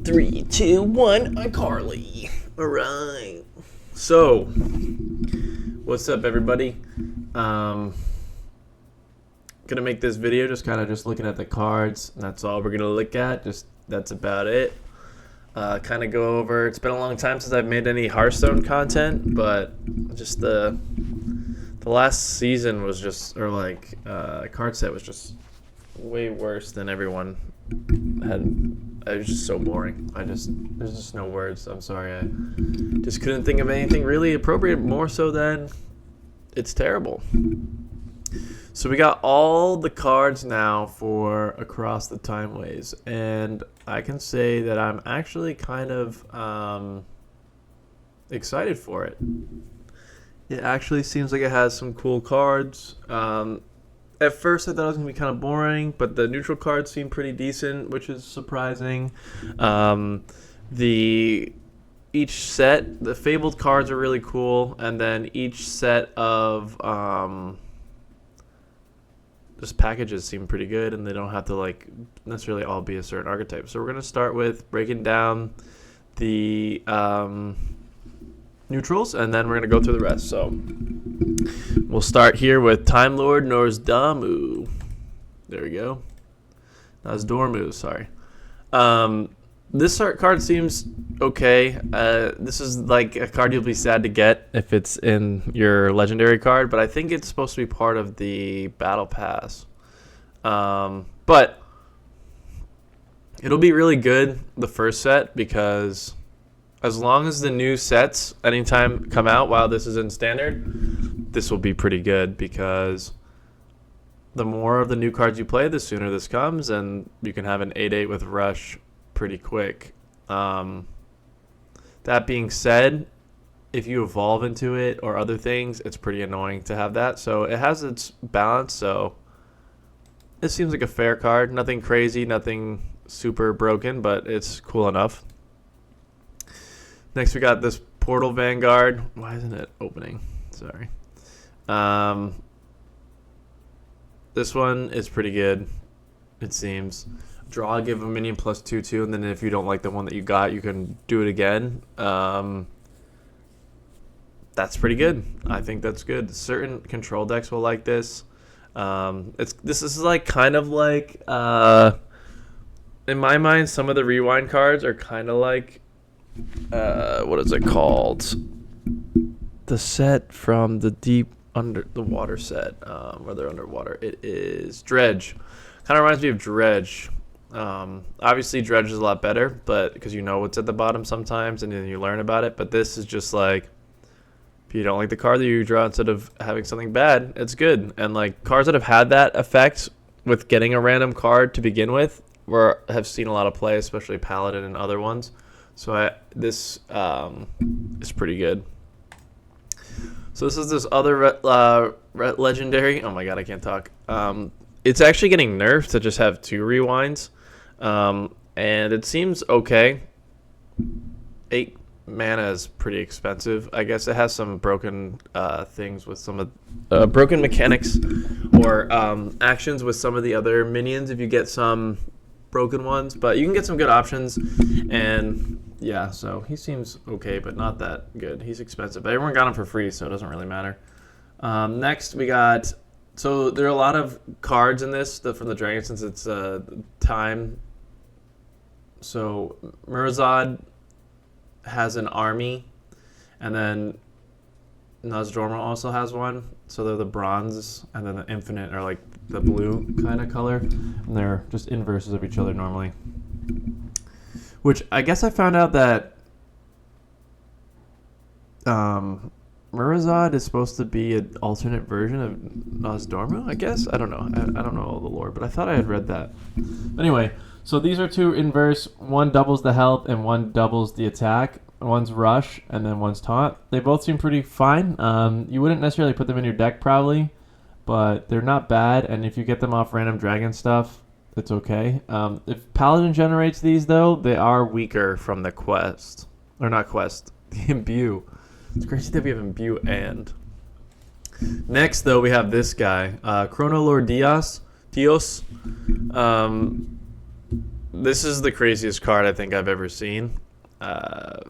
3, 2, 1, iCarly. Alright. So, what's up, everybody? Gonna make this video just looking at the cards. That's all we're gonna look at. That's about it. Kind of go over. It's been a long time since I've made any Hearthstone content, but just the last season was just, card set was just way worse than everyone had. It was just so boring. There's just no words. I'm sorry. I just couldn't think of anything really appropriate, more so than it's terrible. So we got all the cards now for Across the Timeways, and I can say that I'm actually kind of excited for it. It actually seems like it has some cool cards. At first I thought it was going to be kind of boring, but the neutral cards seem pretty decent, which is surprising. Each set, the Fabled cards are really cool, and then each set of just packages seem pretty good, and they don't have to necessarily all be a certain archetype. So we're going to start with breaking down the neutrals, and then we're going to go through the rest. So we'll start here with Time Lord Nozdormu. There we go. Nozdormu, sorry. This card seems okay. This is like a card you'll be sad to get if it's in your legendary card, but I think it's supposed to be part of the battle pass. But it'll be really good the first set, because as long as the new sets anytime come out while this is in standard, this will be pretty good, because the more of the new cards you play, the sooner this comes, and you can have an 8/8 with Rush pretty quick. That being said, if you evolve into it or other things, it's pretty annoying to have that. So it has its balance, so it seems like a fair card. Nothing crazy, nothing super broken, but it's cool enough. Next, we got this Portal Vanguard. Why isn't it opening? Sorry. This one is pretty good, it seems. Draw, give a minion plus 2/2, and then if you don't like the one that you got, you can do it again. That's pretty good. I think that's good. Certain control decks will like this. This is in my mind, some of the rewind cards are kind of like, what is it called? The set from the deep under the water set, where they're underwater. It is Dredge. Kind of reminds me of Dredge. Obviously Dredge is a lot better, but because you know what's at the bottom sometimes, and then you learn about it. But this is just like, if you don't like the card that you draw, instead of having something bad, it's good. And like cards that have had that effect with getting a random card to begin with, have seen a lot of play, especially Paladin and other ones. So this is pretty good. So this other legendary. Oh my god, I can't talk. It's actually getting nerfed to just have 2 rewinds, and it seems okay. 8 mana is pretty expensive. I guess it has some broken things with some of broken mechanics or actions with some of the other minions if you get some broken ones, but you can get some good options. And yeah, so he seems okay, but not that good. He's expensive, but everyone got him for free, so it doesn't really matter. Next we got, so there are a lot of cards in this from the dragon, since it's time. So Mirazad has an army, and then Nozdormu also has one. So they're the bronze, and then the infinite are like the blue kind of color, and they're just inverses of each other normally. Which I guess I found out that Mirazad is supposed to be an alternate version of Nozdormu, I guess. I don't know. I don't know all the lore, but I thought I had read that. Anyway, so these are 2 inverse. One doubles the health and one doubles the attack. One's rush and then one's taunt. They both seem pretty fine. You wouldn't necessarily put them in your deck probably, but they're not bad. And if you get them off random dragon stuff, it's okay. If Paladin generates these, though, they are weaker from the quest. Or not quest, the imbue. It's crazy that we have imbue and. Next, though, we have this guy, Chrono Lord Dios. This is the craziest card I think I've ever seen. Uh,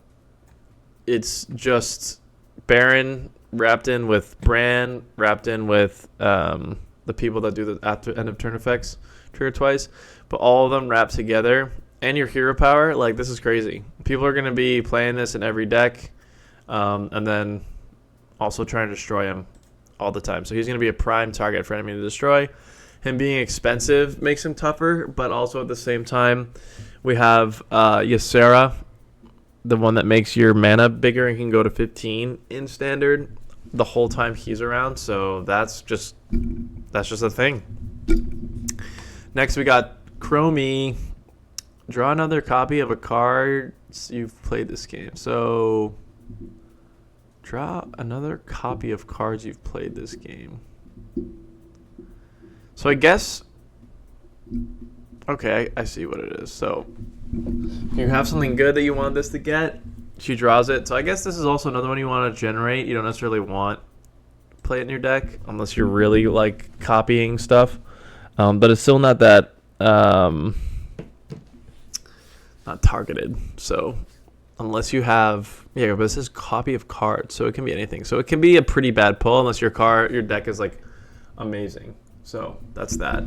it's just Baron wrapped in with Bran, wrapped in with the people that do the after end of turn effects trigger twice, but all of them wrapped together. And your hero power, like, this is crazy. People are going to be playing this in every deck, and then also trying to destroy him all the time. So he's going to be a prime target for enemy to destroy. Him being expensive makes him tougher, but also at the same time, we have Ysera, the one that makes your mana bigger and can go to 15 in standard the whole time he's around. So that's just a thing. Next, we got Chromie. Draw another copy of a card you've played this game. So, draw another copy of cards you've played this game. So I guess, okay, I see what it is. So, you have something good that you want this to get. She draws it. So I guess this is also another one you want to generate. You don't necessarily want to play it in your deck unless you're really like copying stuff. But it's still not that not targeted. So unless you have, yeah, but this is copy of cards, so it can be anything. So it can be a pretty bad pull unless your deck is like amazing. So that's that.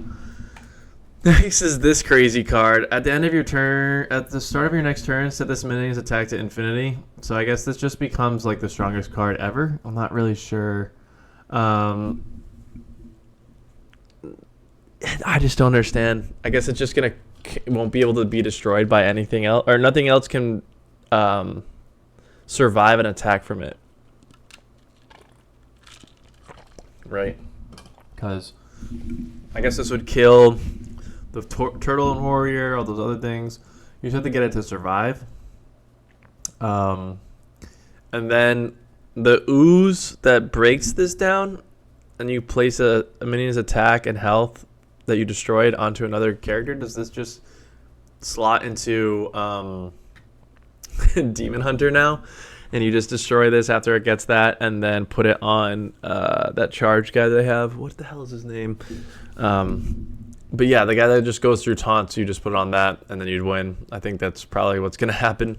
Next is this crazy card. At the end of your turn, at the start of your next turn, set this minion's attack to infinity. So I guess this just becomes like the strongest card ever. I'm not really sure. I just don't understand. I guess it's just it won't be able to be destroyed by anything else, or nothing else can survive an attack from it. Right? Because I guess this would kill the turtle and warrior, all those other things. You just have to get it to survive. And then the ooze that breaks this down, and you place a minion's attack and health that you destroyed onto another character. Does this just slot into Demon Hunter now? And you just destroy this after it gets that, and then put it on that charge guy they have. What the hell is his name? But yeah, the guy that just goes through taunts, you just put it on that, and then you'd win. I think that's probably what's going to happen.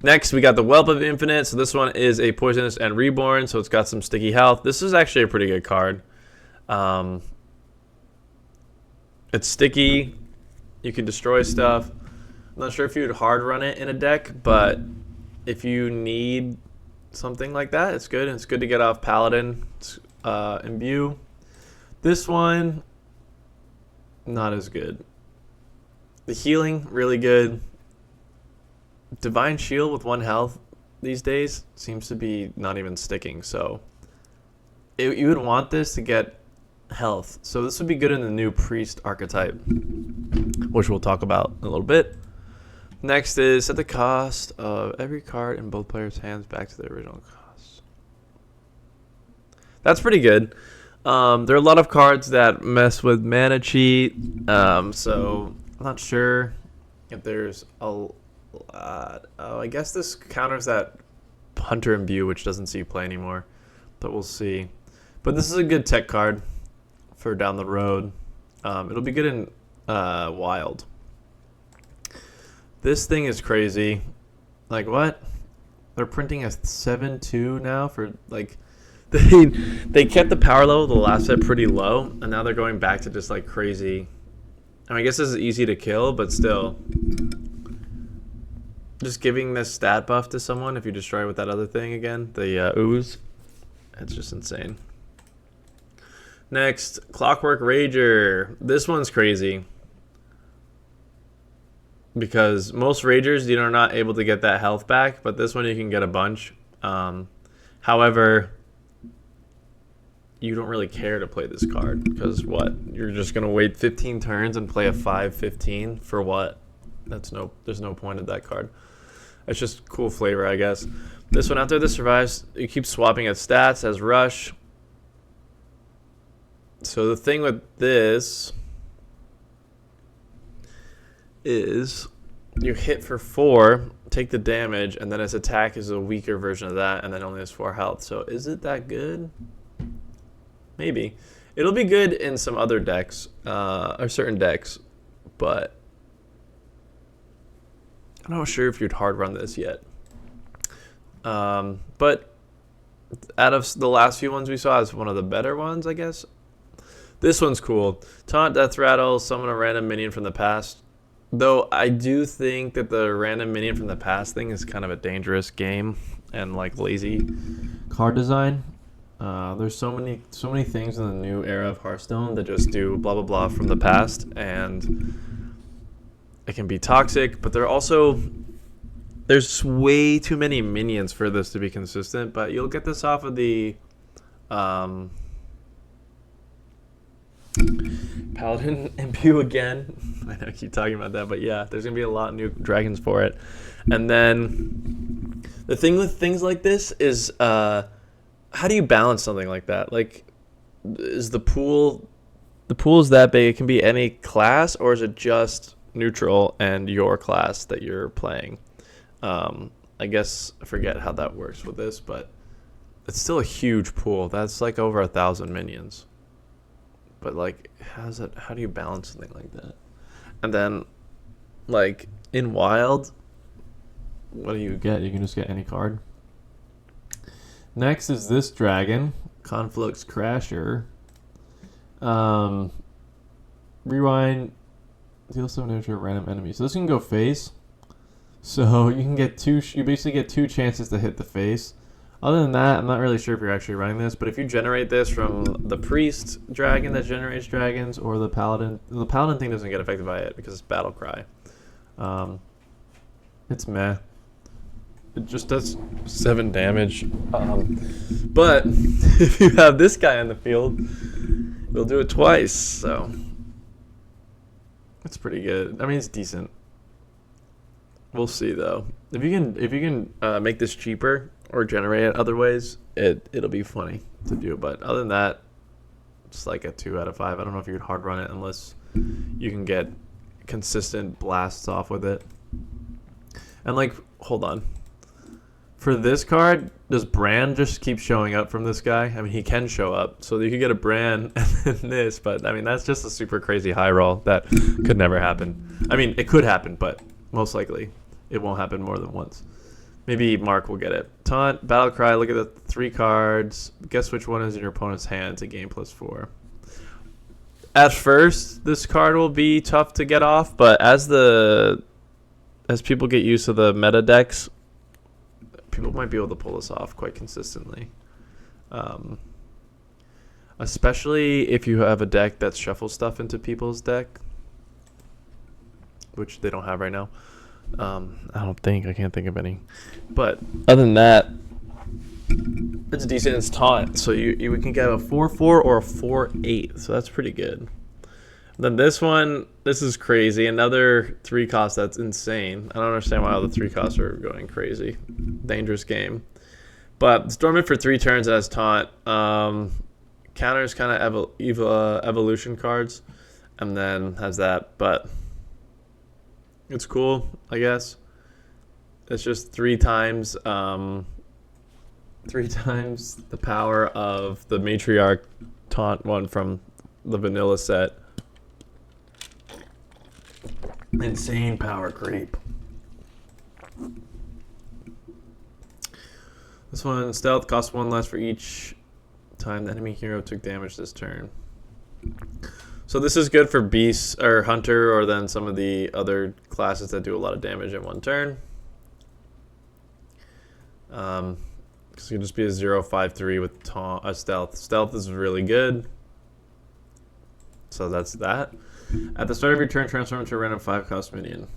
Next, we got the Whelp of Infinite. So this one is a Poisonous and Reborn, so it's got some sticky health. This is actually a pretty good card. It's sticky. You can destroy stuff. I'm not sure if you'd hard run it in a deck, but if you need something like that, it's good. And it's good to get off Paladin Imbue. This one, not as good. The healing, really good. Divine Shield with 1 health these days seems to be not even sticking. So you would want this to get health. So this would be good in the new Priest archetype, which we'll talk about in a little bit. Next is set the cost of every card in both players' hands back to their original cost. That's pretty good. There are a lot of cards that mess with mana cheat, so I'm not sure if there's a lot. I guess this counters that Hunter Imbue, which doesn't see play anymore, but we'll see. But this is a good tech card for down the road. It'll be good in Wild. This thing is crazy. Like, what? They're printing a 7/2 now for, like, they kept the power level the last set pretty low, and now they're going back to just like crazy. I mean, I guess this is easy to kill, but still, just giving this stat buff to someone if you destroy it with that other thing again, the ooze, it's just insane. Next, Clockwork Rager. This one's crazy because most Ragers, you are not able to get that health back, but this one you can get a bunch. However, you don't really care to play this card because what? You're just going to wait 15 turns and play a 5/15 for what? There's no point of that card. It's just cool flavor, I guess. This one, after this survives, you keep swapping its stats as rush. So the thing with this is you hit for 4, take the damage, and then its attack is a weaker version of that, and then only has 4 health. So is it that good? Maybe. It'll be good in some other decks, or certain decks, but I'm not sure if you'd hard run this yet. But out of the last few ones we saw, it's one of the better ones, I guess. This one's cool. Taunt, Death Rattle, summon a random minion from the past. Though I do think that the random minion from the past thing is kind of a dangerous game and like lazy card design. There's so many things in the new era of Hearthstone that just do blah blah blah from the past, and it can be toxic. But there's way too many minions for this to be consistent. But you'll get this off of the Paladin Imbue again. I know I keep talking about that, but yeah, there's gonna be a lot of new dragons for it. And then the thing with things like this is, how do you balance something like that? Like, is the pool is that big? It can be any class, or is it just neutral and your class that you're playing? I guess I forget how that works with this, but it's still a huge pool. That's like over 1,000 minions. But like, how do you balance something like that? And then, like in Wild, what do you get? You can just get any card. Next is this dragon, Conflux Crasher. Rewind, deal some damage to a random enemy. So this can go face. So you can get you basically get 2 chances to hit the face. Other than that, I'm not really sure if you're actually running this, but if you generate this from the Priest dragon that generates dragons or the Paladin thing doesn't get affected by it because it's Battle Cry. It's meh. It just does 7 damage. But if you have this guy on the field, it'll do it twice, so it's pretty good. I mean, it's decent. We'll see though. If you can make this cheaper or generate it other ways, it'll be funny to do. But other than that, it's like a 2 out of 5. I don't know if you could hard run it unless you can get consistent blasts off with it. And like, hold on. For this card, does Brand just keep showing up from this guy? I mean, he can show up, so you could get a Brand and then this. But I mean, that's just a super crazy high roll that could never happen. I mean, it could happen, but most likely it won't happen more than once. Maybe Mark will get it. Taunt, Battle Cry, look at the 3 cards. Guess which one is in your opponent's hand to gain +4. At first, this card will be tough to get off, but as people get used to the meta decks, people might be able to pull this off quite consistently. Especially if you have a deck that shuffles stuff into people's deck, which they don't have right now. I can't think of any. But other than that, it's decent. It's taunt, so you can get a 4/4 or a 4/8, so that's pretty good. Then this is crazy. Another 3 cost that's insane. I don't understand why all the 3 costs are going crazy. Dangerous game. But storm it for 3 turns as taunt. Counters kind of evolution cards, and then has that. But it's cool, I guess. It's just 3 times the power of the Matriarch taunt one from the vanilla set. Insane power creep. This one, stealth, costs 1 less for each time the enemy hero took damage this turn. So this is good for beasts or hunter, or then some of the other classes that do a lot of damage in 1 turn. Because it can just be a 0/5/3 with stealth. Stealth is really good. So that's that. At the start of your turn, transform into a random 5-cost minion.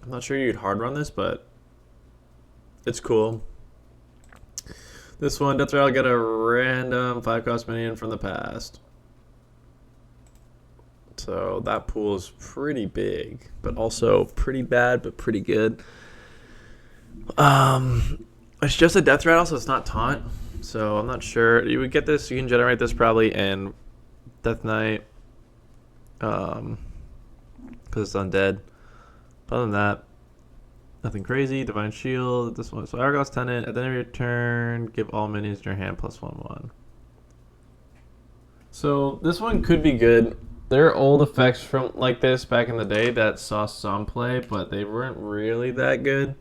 I'm not sure you'd hard run this, but it's cool. This one, Death Rattle, get a random 5-cost minion from the past. So that pool is pretty big, but also pretty bad, but pretty good. It's just a Death Rattle, so it's not taunt. So I'm not sure. You would get this. You can generate this probably in Death Knight, because it's undead. But other than that, nothing crazy. Divine Shield. This one. So Argos Tenant. At the end of your turn, give all minions in your hand +1/1. So this one could be good. There are old effects from like this back in the day that saw some play, but they weren't really that good.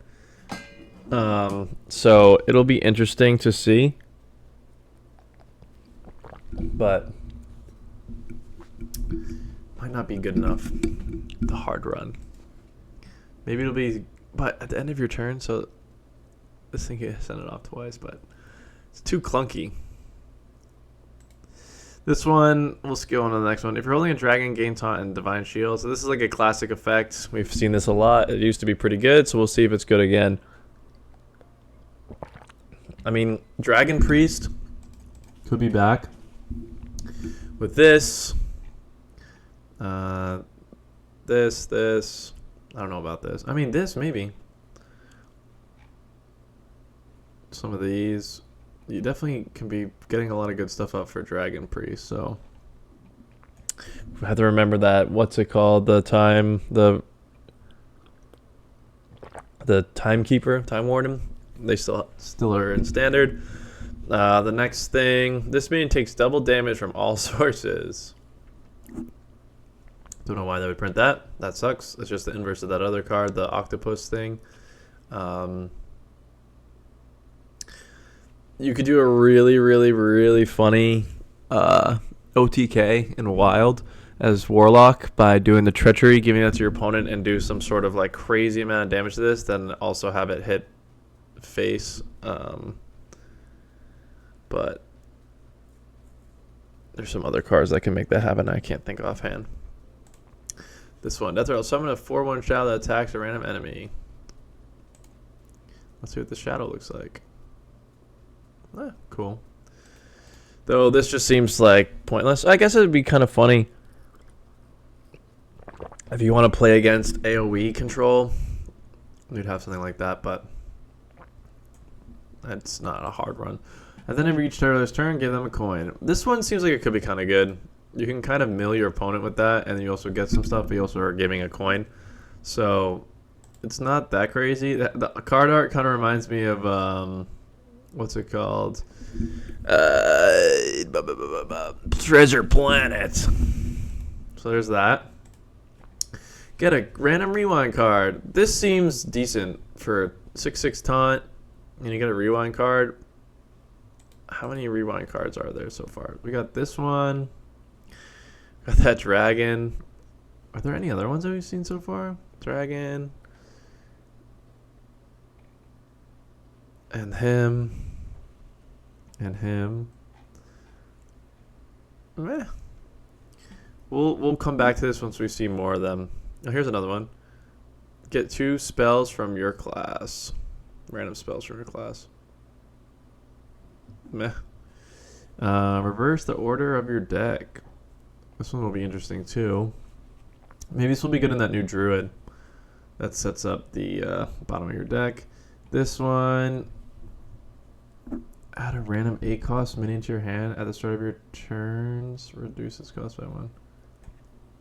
So it'll be interesting to see. But might not be good enough. The hard run. Maybe it'll be, but at the end of your turn, so this thing can send it off twice, but it's too clunky. This one, we'll go on to the next one. If you're holding a dragon, gain taunt and divine shield. So this is like a classic effect. We've seen this a lot. It used to be pretty good, so we'll see if it's good again. I mean, Dragon Priest could be back. With this, this. I don't know about this. I mean, this maybe. Some of these. You definitely can be getting a lot of good stuff up for Dragon Priest, so we have to remember that. What's it called? The Timekeeper, Time Warden. They still are in standard. The next thing, this minion takes double damage from all sources. Don't know why they would print that. That sucks. It's just the inverse of that other card, the octopus thing. You could do a really funny OTK in Wild as Warlock by doing the treachery, giving that to your opponent, and do some sort of like crazy amount of damage to this, then also have it hit face. But there's some other cards that can make that happen. I can't think offhand. This one, Death Rattle. Summon a 4/1 shadow that attacks a random enemy. Let's see what the shadow looks like. Cool. Though this just seems like pointless. I guess it would be kind of funny if you want to play against AoE control. You'd have something like that, but that's not a hard run. And then every each turtler's turn, give them a coin. This one seems like it could be kind of good. You can kind of mill your opponent with that, and you also get some stuff, but you also are giving a coin. So it's not that crazy. The card art kind of reminds me of what's it called? Treasure Planet. So there's that. Get a random rewind card. This seems decent for 6/6 taunt, and you get a rewind card. How many rewind cards are there so far? We got this one. Got that dragon. Are there any other ones that we've seen so far? Dragon. And him. And him. Meh. We'll come back to this once we see more of them. Oh, here's another one. Get 2 spells from your class. Random spells from your class. Meh. Reverse the order of your deck. This one will be interesting too. Maybe this will be good in that new druid. That sets up the bottom of your deck. This one. Add a random 8 cost minion to your hand at the start of your turns. Reduce its cost by 1.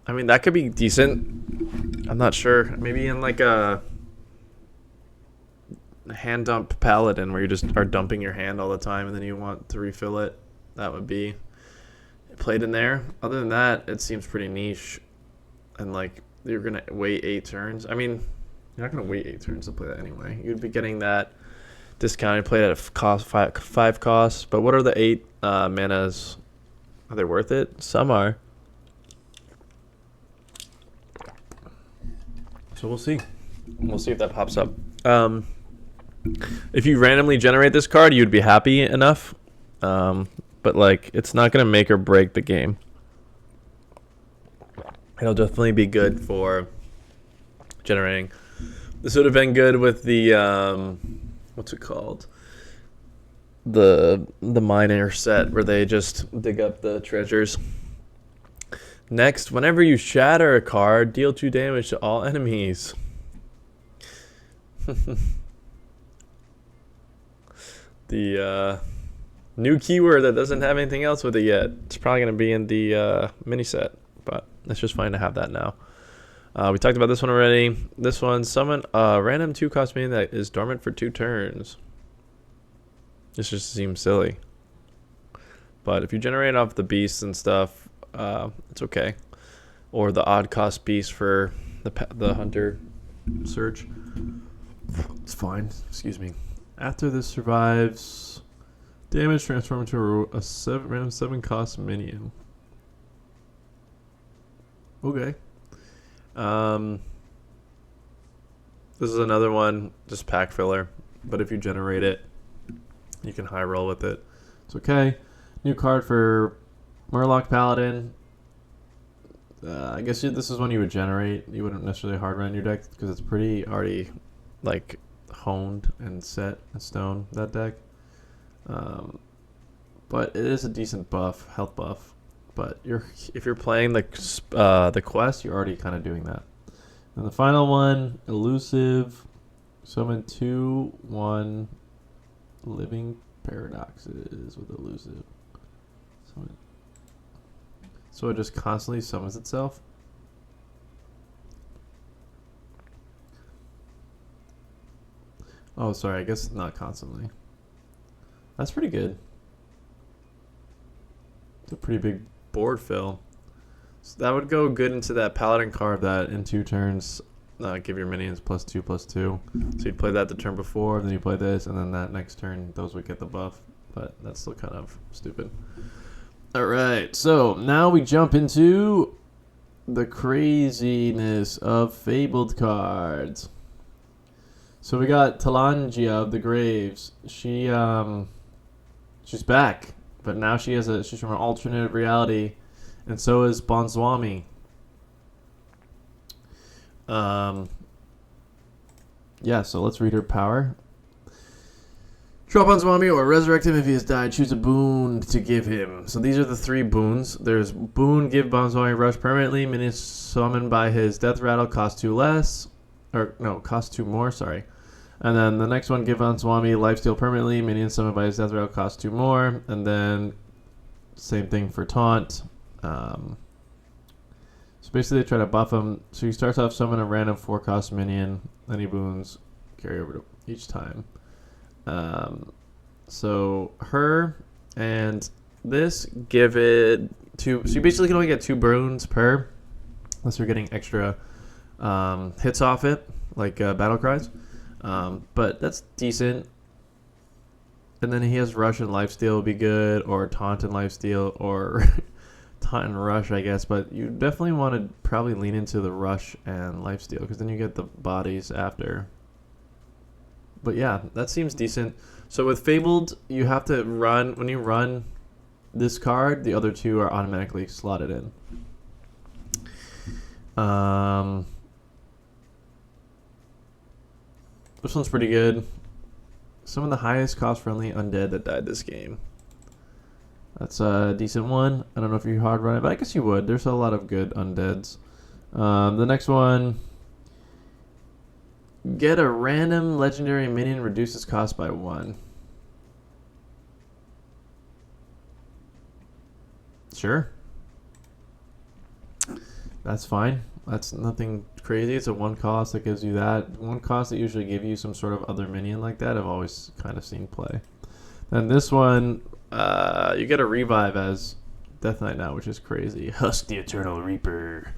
I mean, that could be decent. I'm not sure. Maybe in like a hand dump paladin where you just are dumping your hand all the time and then you want to refill it. That would be played in there. Other than that, it seems pretty niche. And like, you're going to wait 8 turns. I mean, you're not going to wait 8 turns to play that anyway. You'd be getting that discounted, played at a cost 5 costs. But what are the 8 manas? Are they worth it? Some are. So we'll see. We'll see if that pops up. If you randomly generate this card, you'd be happy enough. But like, it's not going to make or break the game. It'll definitely be good for generating. This would have been good with the what's it called? The miner set where they just dig up the treasures. Next, whenever you shatter a card, deal 2 damage to all enemies. The new keyword that doesn't have anything else with it yet. It's probably going to be in the mini set, but it's just fine to have that now. We talked about this one already. This one, summon a random 2 cost minion that is dormant for 2 turns. This just seems silly. But if you generate off the beasts and stuff, it's okay. or the odd cost beast for the hunter search. It's fine. Excuse me. After this survives, damage transform into a random 7 cost minion. Okay. This is another one, just pack filler. But if you generate it, you can high roll with it. It's okay. New card for Murloc Paladin. I guess this is one you would generate. You wouldn't necessarily hard run your deck because it's pretty already like honed and set in stone, that deck. But it is a decent buff, health buff. But if you're playing the quest, you're already kind of doing that. And the final one, elusive, summon 2/1 living paradoxes with elusive. So it just constantly summons itself. Oh, sorry, I guess not constantly. That's pretty good. It's a pretty big board fill. So that would go good into that paladin card that in 2 turns give your minions +2/+2. So you'd play that the turn before, then you play this, and then that next turn those would get the buff. But that's still kind of stupid. Alright, so now we jump into the craziness of Fabled cards. So we got Talangia of the Graves. She's back, but now she's from an alternate reality, and so is Bonswami. Yeah, so let's read her power. Draw Bonswami or resurrect him if he has died. Choose a boon to give him. So these are the 3 boons. There's boon, give Bonswami rush permanently. Minions summoned by his death rattle cost 2 less. Or, no, cost 2 more, sorry. And then the next one, give Bonswami lifesteal permanently. Minions summoned by his death rattle cost 2 more. And then same thing for taunt. So basically they try to buff him. So he starts off summon a random 4 cost minion. Any boons carry over to each time. So her and this give it 2. So you basically can only get 2 boons per, unless you're getting extra hits off it, like battle cries. But that's decent. And then he has rush and lifesteal would be good, or taunt and lifesteal, or taunt and rush, I guess. But you definitely want to probably lean into the rush and lifesteal, because then you get the bodies after. But yeah, that seems decent. So with Fabled, you have to run, when you run this card, the other 2 are automatically slotted in. This one's pretty good. Some of the highest cost friendly undead that died this game. That's a decent one. I don't know if you hard run it, but I guess you would. There's a lot of good undeads. The next one, get a random legendary minion, reduces cost by 1. Sure. That's fine. That's nothing crazy. It's a 1 cost that gives you that. 1 cost that usually give you some sort of other minion like that. I've always kind of seen play. Then this one, you get a revive as Death Knight now, which is crazy. Husk the Eternal Reaper.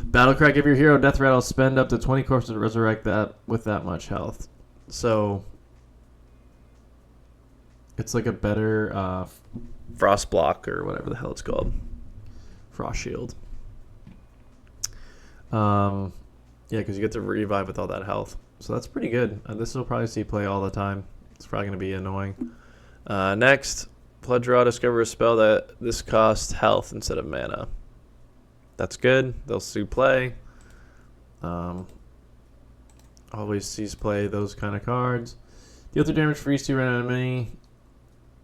Battlecry, give your hero death rattle, spend up to 20 corpses to resurrect that with that much health. So it's like a better frost block or whatever the hell it's called. Frost shield. Yeah, because you get to revive with all that health. So that's pretty good. This will probably see play all the time. It's probably going to be annoying. Next, Flood Draw, discover a spell that this costs health instead of mana. That's good. They'll see play. Always sees play those kind of cards. Deal 2 damage, freeze 2 random enemy.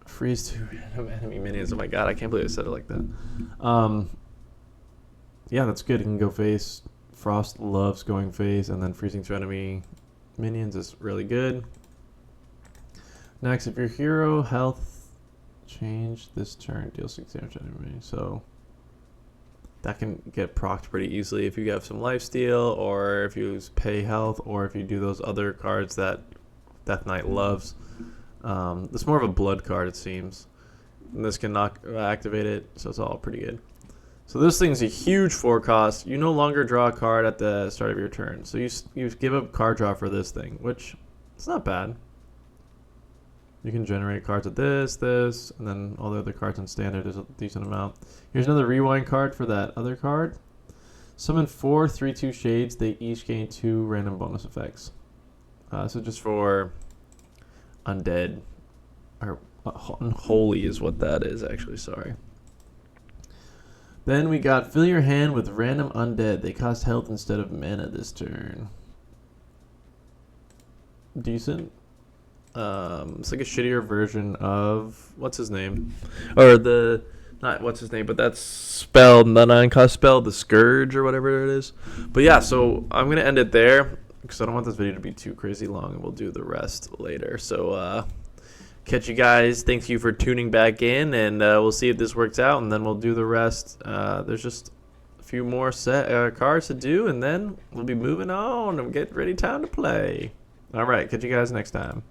Freeze 2 random enemy minions. Oh my god, I can't believe I said it like that. Yeah, that's good. You can go face. Frost loves going face, and then freezing 2 enemy minions is really good. Next, if your hero health change this turn, deal 6 damage to enemy. So that can get procced pretty easily if you have some lifesteal, or if you pay health, or if you do those other cards that Death Knight loves. It's more of a blood card, it seems. And this can activate it, so it's all pretty good. So this thing's a huge 4 cost. You no longer draw a card at the start of your turn. So you give up card draw for this thing, which it's not bad. You can generate cards with this, and then all the other cards in standard is a decent amount. Here's another rewind card for that other card. Summon 4 3/2 shades. They each gain 2 random bonus effects. So just for undead, or unholy is what that is actually, sorry. Then we got fill your hand with random undead. They cost health instead of mana this turn. Decent. It's like a shittier version of what's his name, or the not what's his name, but that's spell, the 9-cost spell, the Scourge or whatever it is. But yeah, so I'm gonna end it there because I don't want this video to be too crazy long, and we'll do the rest later. So catch you guys. Thank you for tuning back in, and we'll see if this works out, and then we'll do the rest. There's just a few more cards to do, and then we'll be moving on and get ready time to play. All right, catch you guys next time.